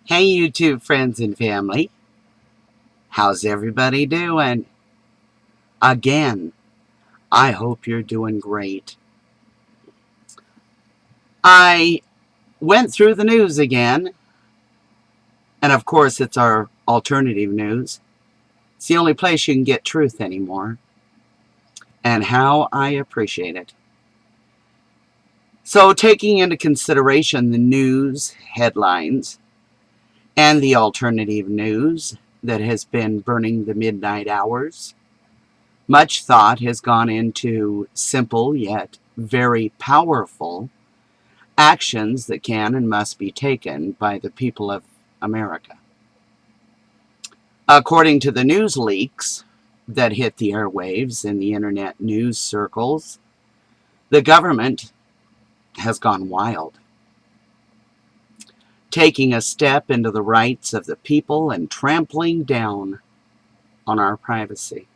Hey YouTube friends and family, how's everybody doing? Again, I hope you're doing great. I went through the news again, and of course it's our alternative news. It's the only place you can get truth anymore, and how I appreciate it. So taking into consideration the news headlines and the alternative news that has been burning the midnight hours, much thought has gone into simple yet very powerful actions that can and must be taken by the people of America. According to the news leaks that hit the airwaves in the internet news circles, the government has gone wild, taking a step into the rights of the people and trampling down on our privacy.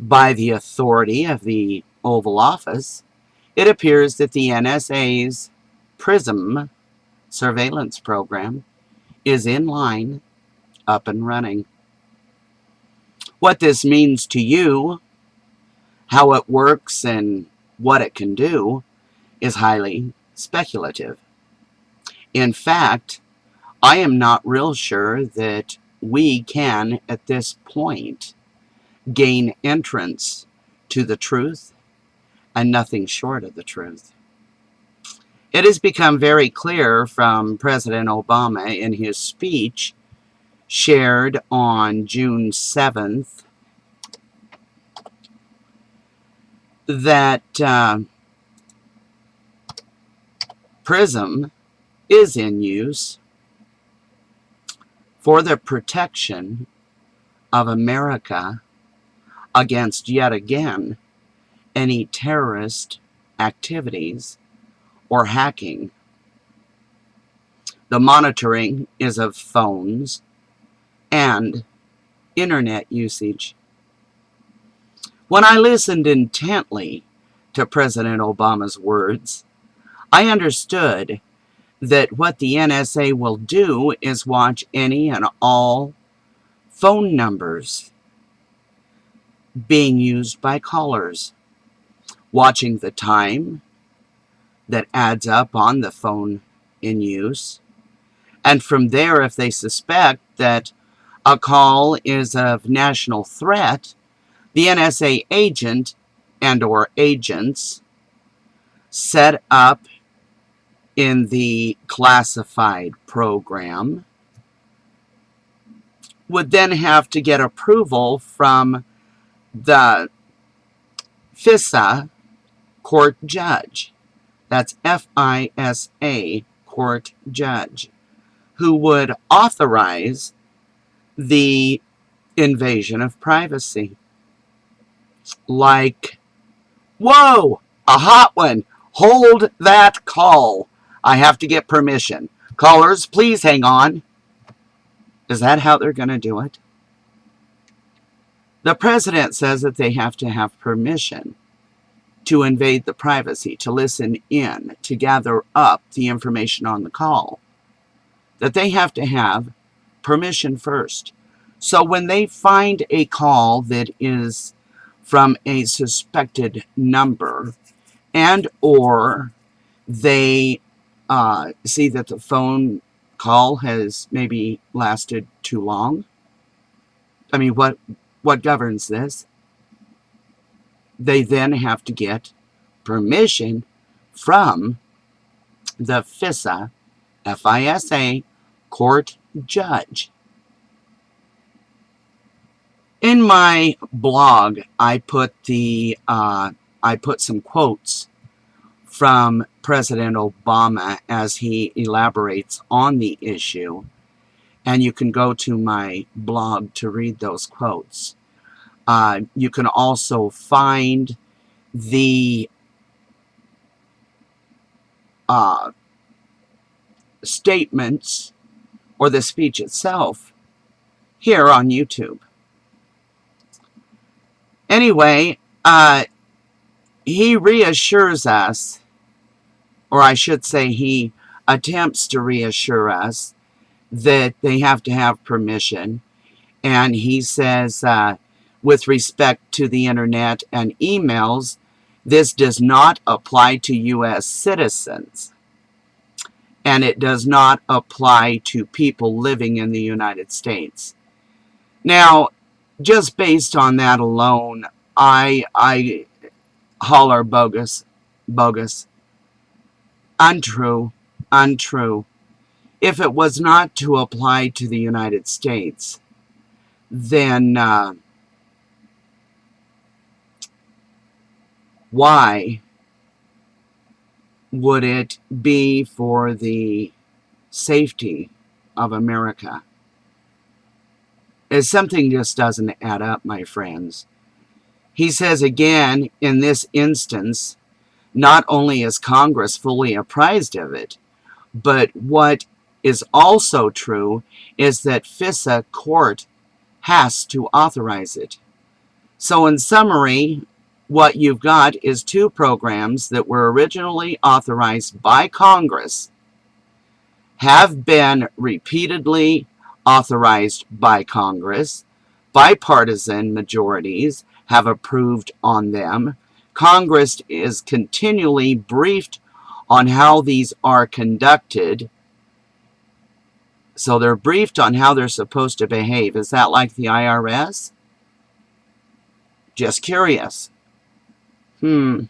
By the authority of the Oval Office, it appears that the NSA's PRISM surveillance program is in line, up and running. What this means to you, how it works, and what it can do is highly speculative. In fact, I am not real sure that we can, at this point, gain entrance to the truth and nothing short of the truth. It has become very clear from President Obama in his speech shared on June 7th that PRISM is in use for the protection of America against, yet again, any terrorist activities or hacking. The monitoring is of phones and internet usage. When I listened intently to President Obama's words, I understood that what the NSA will do is watch any and all phone numbers being used by callers, watching the time that adds up on the phone in use, and from there, if they suspect that a call is of national threat, the NSA agent and or agents set up in the classified program would then have to get approval from the FISA court judge. That's FISA court judge, who would authorize the invasion of privacy. Like, whoa, a hot one. Hold that call. I have to get permission. Callers, please hang on. Is that how they're going to do it? The president says that they have to have permission to invade the privacy, to listen in, to gather up the information on the call. That they have to have permission first. So when they find a call that is from a suspected number, and or they see that the phone call has maybe lasted too long. I mean, what governs this? They then have to get permission from the FISA court judge. In my blog, I put some quotes from President Obama as he elaborates on the issue, and you can go to my blog to read those quotes. You can also find the statements or the speech itself here on YouTube. Anyway, he reassures us, or I should say he attempts to reassure us that they have to have permission. And he says, with respect to the internet and emails, this does not apply to U.S. citizens. And it does not apply to people living in the United States. Now, just based on that alone, I holler bogus, bogus, untrue, untrue. If it was not to apply to the United States, then why would it be for the safety of America? Something just doesn't add up, my friends. He says again, in this instance, not only is Congress fully apprised of it, but what is also true is that FISA court has to authorize it. So in summary, what you've got is two programs that were originally authorized by Congress, have been repeatedly authorized by Congress, bipartisan majorities have approved on them. Congress is continually briefed on how these are conducted. So they're briefed on how they're supposed to behave. Is that like the IRS? Just curious. There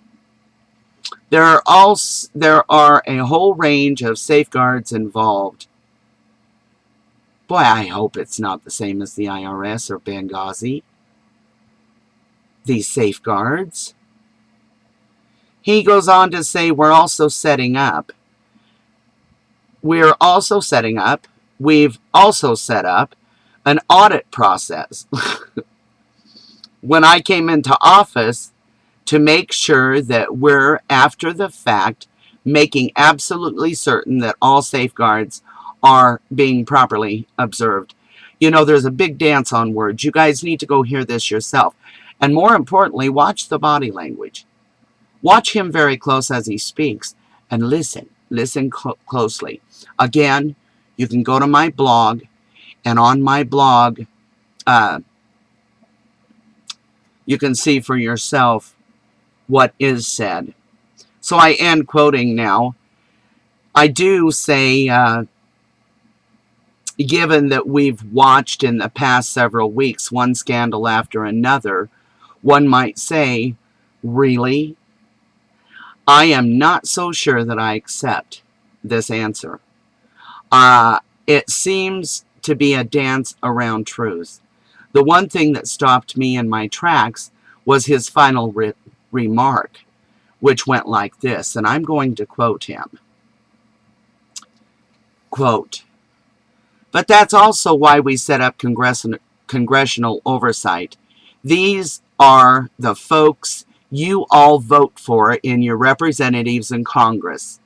are a whole range of safeguards involved. Boy, I hope it's not the same as the IRS or Benghazi. These safeguards. He goes on to say we're also setting up. We've also set up an audit process. When I came into office, to make sure that we're, after the fact, making absolutely certain that all safeguards are being properly observed. You know, there's a big dance on words. You guys need to go hear this yourself. And more importantly, watch the body language. Watch him very close as he speaks and listen. Listen closely. Again, you can go to my blog, and on my blog, you can see for yourself what is said. So I end quoting now. I do say, given that we've watched in the past several weeks one scandal after another, one might say, really? I am not so sure that I accept this answer. It seems to be a dance around truth. The one thing that stopped me in my tracks was his final remark, which went like this, and I'm going to quote him. Quote, but that's also why we set up congressional oversight. These are the folks you all vote for in your representatives in Congress,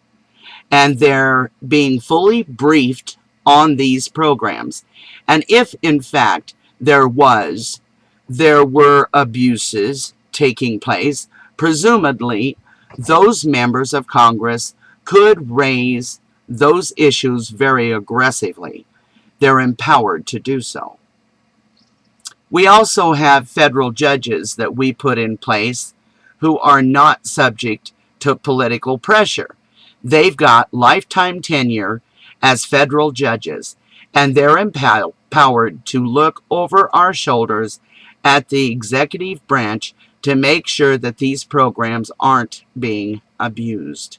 and they're being fully briefed on these programs. And if, in fact, there were abuses taking place, presumably those members of Congress could raise those issues very aggressively. They're empowered to do so. We also have federal judges that we put in place who are not subject to political pressure. They've got lifetime tenure as federal judges, and they're empowered to look over our shoulders at the executive branch to make sure that these programs aren't being abused.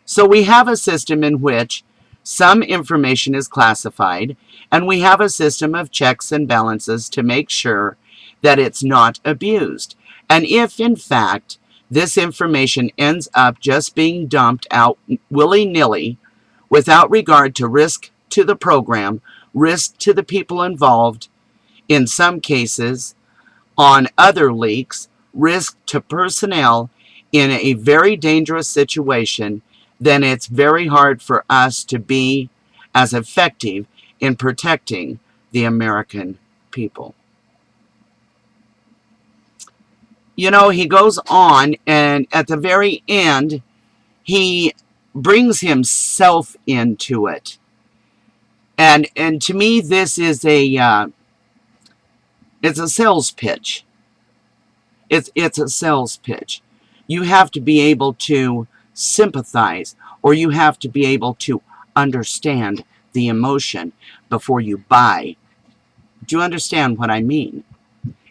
So we have a system in which some information is classified, and we have a system of checks and balances to make sure that it's not abused. And if, in fact, this information ends up just being dumped out willy-nilly without regard to risk to the program, risk to the people involved, in some cases, on other leaks, risk to personnel in a very dangerous situation, then it's very hard for us to be as effective in protecting the American people. You know, he goes on, and at the very end, he brings himself into it. And to me, this is it's a sales pitch. It's a sales pitch. You have to be able to sympathize, or you have to be able to understand the emotion before you buy. Do you understand what I mean?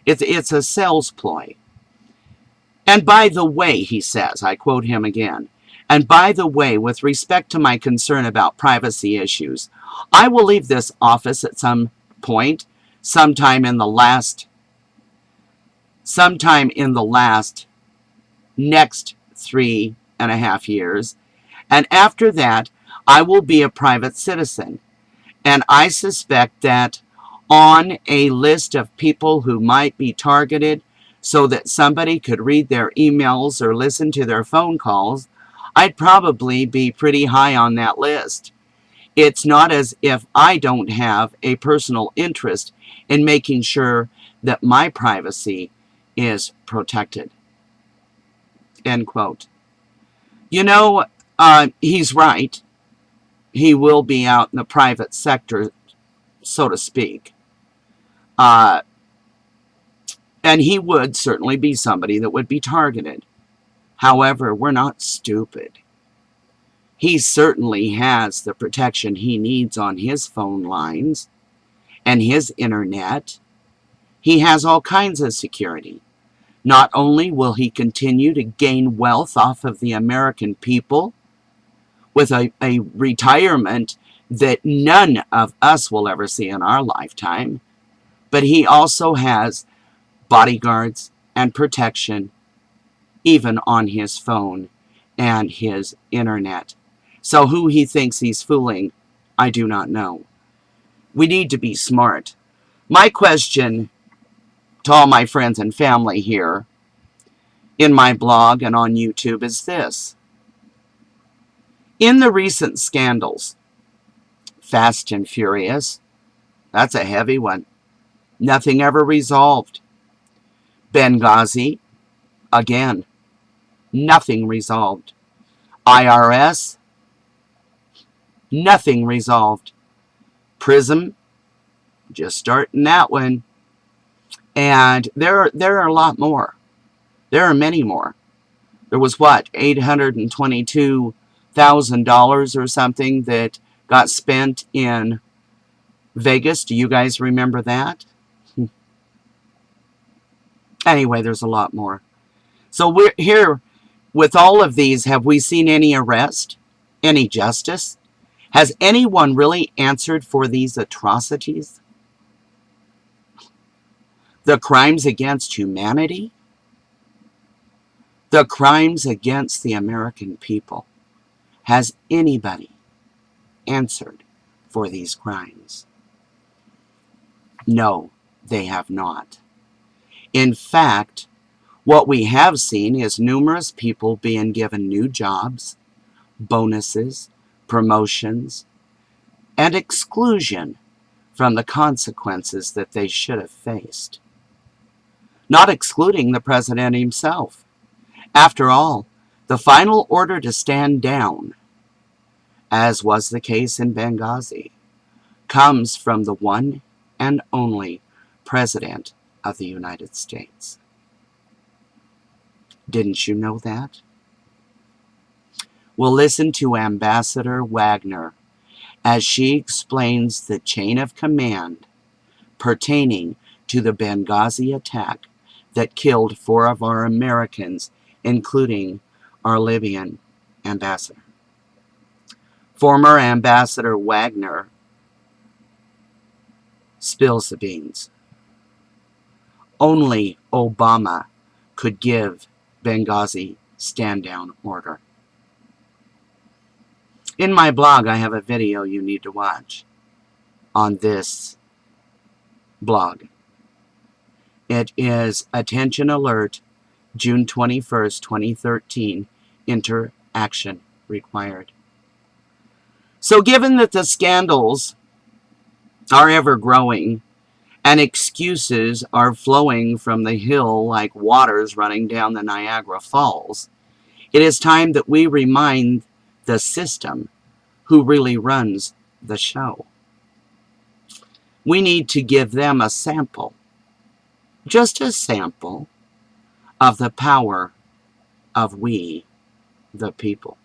It's a sales ploy. And by the way, he says, I quote him again, and by the way, with respect to my concern about privacy issues, I will leave this office at some point, sometime in the last next 3.5 years. And after that, I will be a private citizen. And I suspect that on a list of people who might be targeted so that somebody could read their emails or listen to their phone calls, I'd probably be pretty high on that list. It's not as if I don't have a personal interest in making sure that my privacy is protected. End quote. You know, he's right. He will be out in the private sector, so to speak. And he would certainly be somebody that would be targeted. However, we're not stupid. He certainly has the protection he needs on his phone lines and his internet. He has all kinds of security. Not only will he continue to gain wealth off of the American people with a retirement that none of us will ever see in our lifetime, but he also has bodyguards and protection even on his phone and his internet. So who he thinks he's fooling, I do not know. We need to be smart. My question to all my friends and family here in my blog and on YouTube is this. In the recent scandals, Fast and Furious, that's a heavy one. Nothing ever resolved. Benghazi, again, nothing resolved. IRS, nothing resolved. PRISM, just starting that one. And there are a lot more. There are many more. There was what, $822,000 or something that got spent in Vegas. Do you guys remember that? Anyway, there's a lot more. So we're here with all of these. Have we seen any arrest? Any justice? Has anyone really answered for these atrocities? The crimes against humanity? The crimes against the American people. Has anybody answered for these crimes? No, they have not. In fact, what we have seen is numerous people being given new jobs, bonuses, promotions, and exclusion from the consequences that they should have faced. Not excluding the president himself. After all, the final order to stand down, as was the case in Benghazi, comes from the one and only President of the United States. Didn't you know that? We'll listen to Ambassador Wagner as she explains the chain of command pertaining to the Benghazi attack that killed 4 of our Americans, including our Libyan ambassador. Former Ambassador Wagner spills the beans. Only Obama could give Benghazi stand-down order. In my blog, I have a video you need to watch on this blog. It is Attention Alert, June 21st, 2013, Interaction Required. So given that the scandals are ever growing and excuses are flowing from the hill like waters running down the Niagara Falls, it is time that we remind the system who really runs the show. We need to give them a sample, just a sample, of the power of we, the people.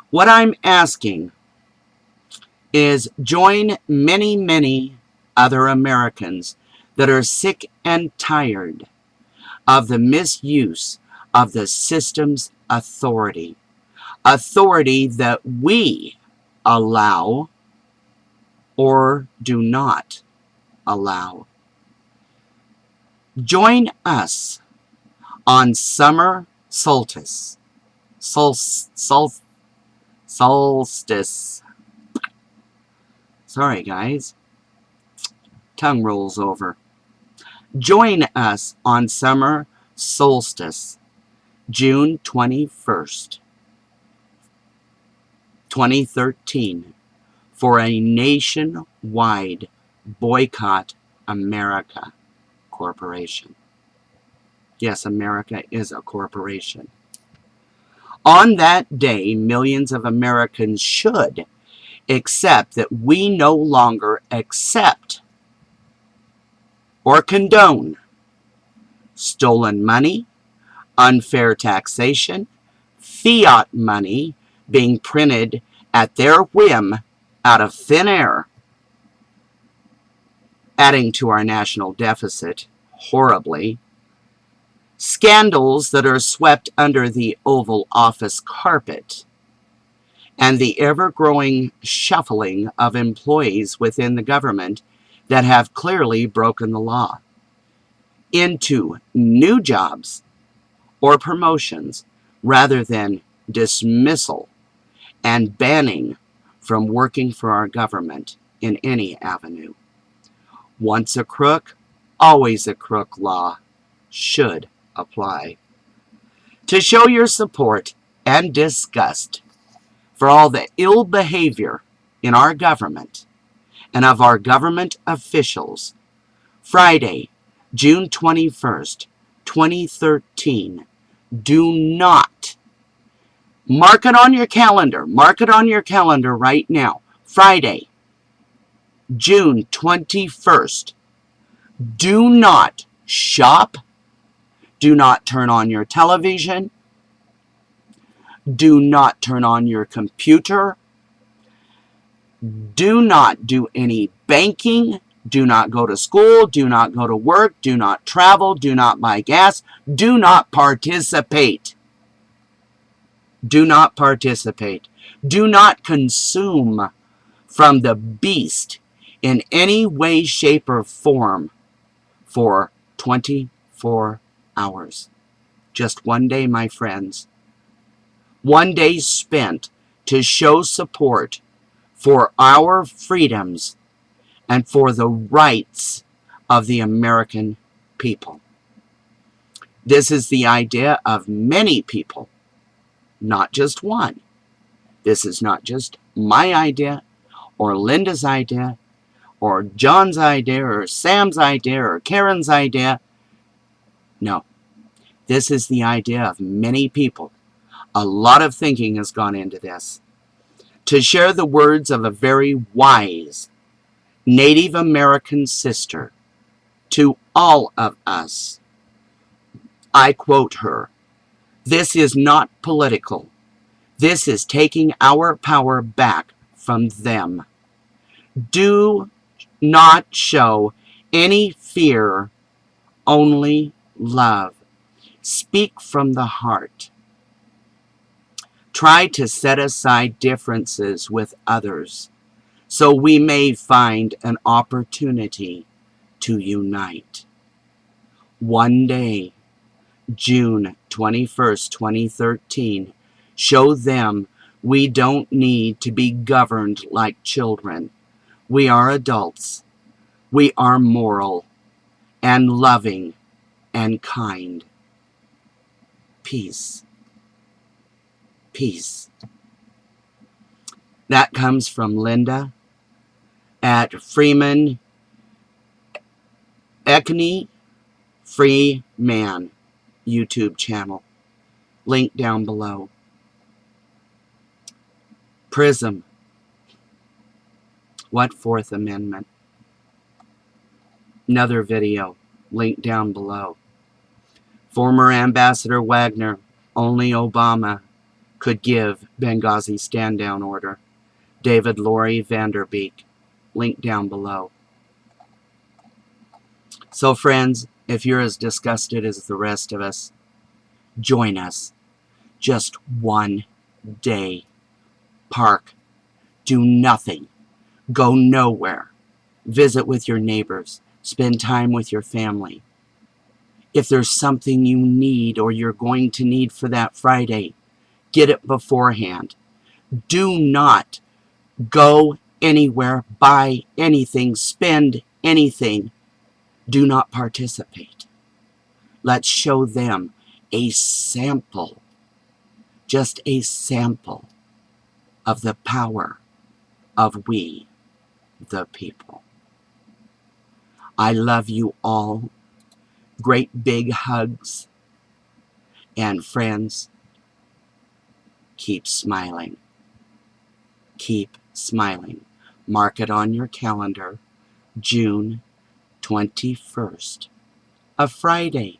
What I'm asking is join many, many other Americans that are sick and tired of the misuse of the system's authority. Authority that we allow or do not allow. Join us on summer solstice. Solstice. Sorry, guys. Tongue rolls over. Join us on summer solstice, June 21st, 2013, for a nationwide boycott America corporation. Yes, America is a corporation. On that day, millions of Americans should accept that we no longer accept or condone stolen money, unfair taxation, fiat money being printed at their whim out of thin air, adding to our national deficit horribly, scandals that are swept under the Oval Office carpet, and the ever-growing shuffling of employees within the government that have clearly broken the law into new jobs or promotions rather than dismissal and banning from working for our government in any avenue. Once a crook, always a crook law should apply. To show your support and disgust for all the ill behavior in our government and of our government officials, Friday, June 21st, 2013, do not, mark it on your calendar, mark it on your calendar right now, Friday, June 21st, do not shop, do not turn on your television, do not turn on your computer, do not do any banking, do not go to school, do not go to work, do not travel, do not buy gas, do not participate. Do not participate. Do not consume from the beast in any way, shape, or form for 24 hours. Just one day, my friends. One day spent to show support for our freedoms and for the rights of the American people. This is the idea of many people, not just one. This is not just my idea or Linda's idea or John's idea or Sam's idea or Karen's idea. No, this is the idea of many people. A lot of thinking has gone into this. To share the words of a very wise Native American sister to all of us. I quote her, "This is not political. This is taking our power back from them. Do not show any fear, only love. Speak from the heart. Try to set aside differences with others so we may find an opportunity to unite. One day, June 21st, 2013, show them we don't need to be governed like children. We are adults. We are moral and loving and kind. Peace. Peace." That comes from Linda at FREEMAN, EKENNYE, FREEMAN YouTube channel. Link down below. PRISM. What Fourth Amendment? Another video, link down below. Former Ambassador Wagner, only Obama could give Benghazi stand-down order. David Lory, VanDerBeek, link down below. So friends, if you're as disgusted as the rest of us, join us. Just one day. Park. Do nothing. Go nowhere. Visit with your neighbors. Spend time with your family. If there's something you need or you're going to need for that Friday, get it beforehand. Do not go anywhere, buy anything, spend anything. Do not participate. Let's show them a sample, just a sample of the power of we, the people. I love you all. Great big hugs. And friends, keep smiling. Keep smiling. Mark it on your calendar, June 21st. A Friday.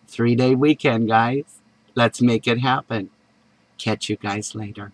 3-day weekend, guys. Let's make it happen. Catch you guys later.